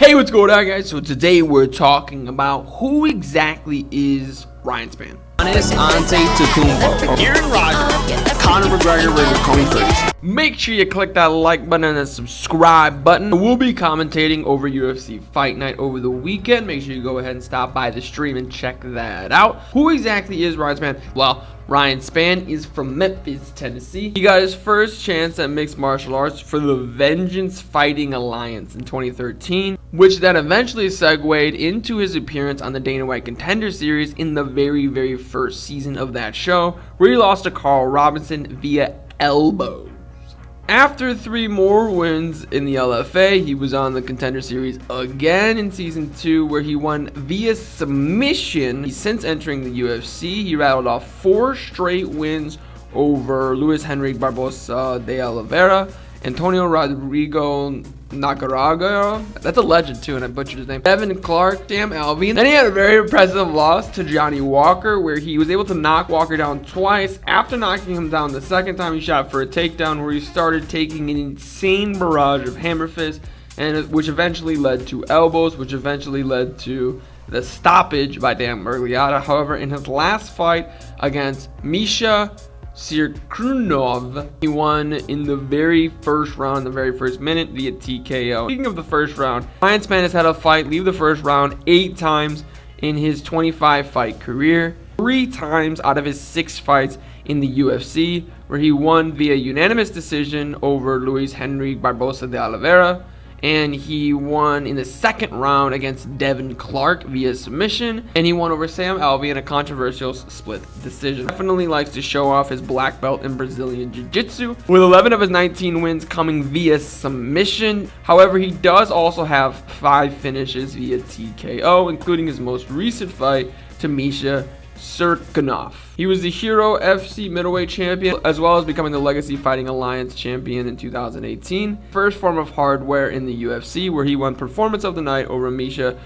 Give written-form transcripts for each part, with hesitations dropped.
Hey, what's going on, guys? So today we're talking about who exactly is Ryan Spann. Aaron Rodgers, Conor McGregor versus Tony Ferguson. Make sure you click that like button and the subscribe button. We'll be commentating over UFC Fight Night over the weekend. Make sure you go ahead and stop by the stream and check that out. Who exactly is Ryan Spann? Well, Ryan Spann is from Memphis, Tennessee. He got his first chance at mixed martial arts for the Vengeance Fighting Alliance in 2013, which then eventually segued into his appearance on the Dana White Contender Series in the very first season of that show, where he lost to Carl Robinson via elbows. After 3 more wins in the LFA, he was on the Contender Series again in Season 2, where he won via submission. Since entering the UFC, he rattled off 4 straight wins over Luis Henrique Barbosa de Oliveira, Antonio Rodrigo Nakaraga, that's a legend too, and I butchered his name, Devin Clark, Sam Alvey. Then he had a very impressive loss to Johnny Walker, where he was able to knock Walker down twice. After knocking him down the second time, he shot for a takedown, where he started taking an insane barrage of hammer fists, and which eventually led to elbows, which eventually led to the stoppage by Dan Mergliata. However, in his last fight against Misha Sirkunov, he won in the very first round, the very first minute, via TKO. Speaking of the first round, Ryan Spann has had a fight leave the first round 8 times in his 25-fight career, 3 times out of his 6 fights in the UFC, where he won via unanimous decision over Luis Henrique Barbosa de Oliveira, and he won in the second round against Devin Clark via submission, and he won over Sam Alvey in a controversial split decision. Definitely likes to show off his black belt in Brazilian Jiu-Jitsu, with 11 of his 19 wins coming via submission. However, he does also have 5 finishes via TKO, including his most recent fight to Misha Sirkunov. He was the Hero FC middleweight champion, as well as becoming the Legacy Fighting Alliance champion in 2018. First form of hardware in the UFC, where he won Performance of the Night over Misha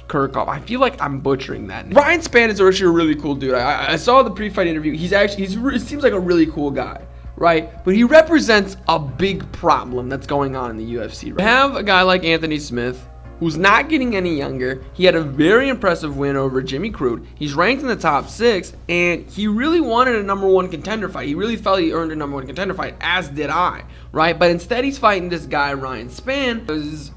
Kurkov. I feel like I'm butchering that name. Ryan Spann is actually a really cool dude. I saw the pre-fight interview. He seems like a really cool guy, right? But he represents a big problem that's going on in the UFC. Right? We have a guy like Anthony Smith, who's not getting any younger. He had a very impressive win over Jimmy Crute. He's ranked in the top 6, and he really wanted a #1 contender fight. He really felt he earned a #1 contender fight, as did I, right? But instead, he's fighting this guy, Ryan Spann, because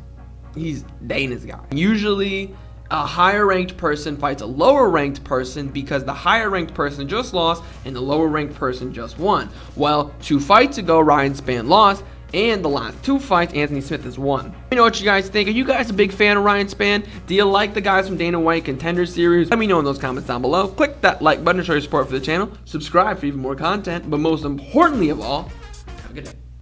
he's Dana's guy. Usually, a higher ranked person fights a lower ranked person because the higher ranked person just lost and the lower ranked person just won. Well, 2 fights ago, Ryan Spann lost, and the last 2 fights, Anthony Smith has won. Let me know what you guys think. Are you guys a big fan of Ryan Spann? Do you like the guys from Dana White Contender Series? Let me know in those comments down below. Click that like button to show your support for the channel. Subscribe for even more content. But most importantly of all, have a good day.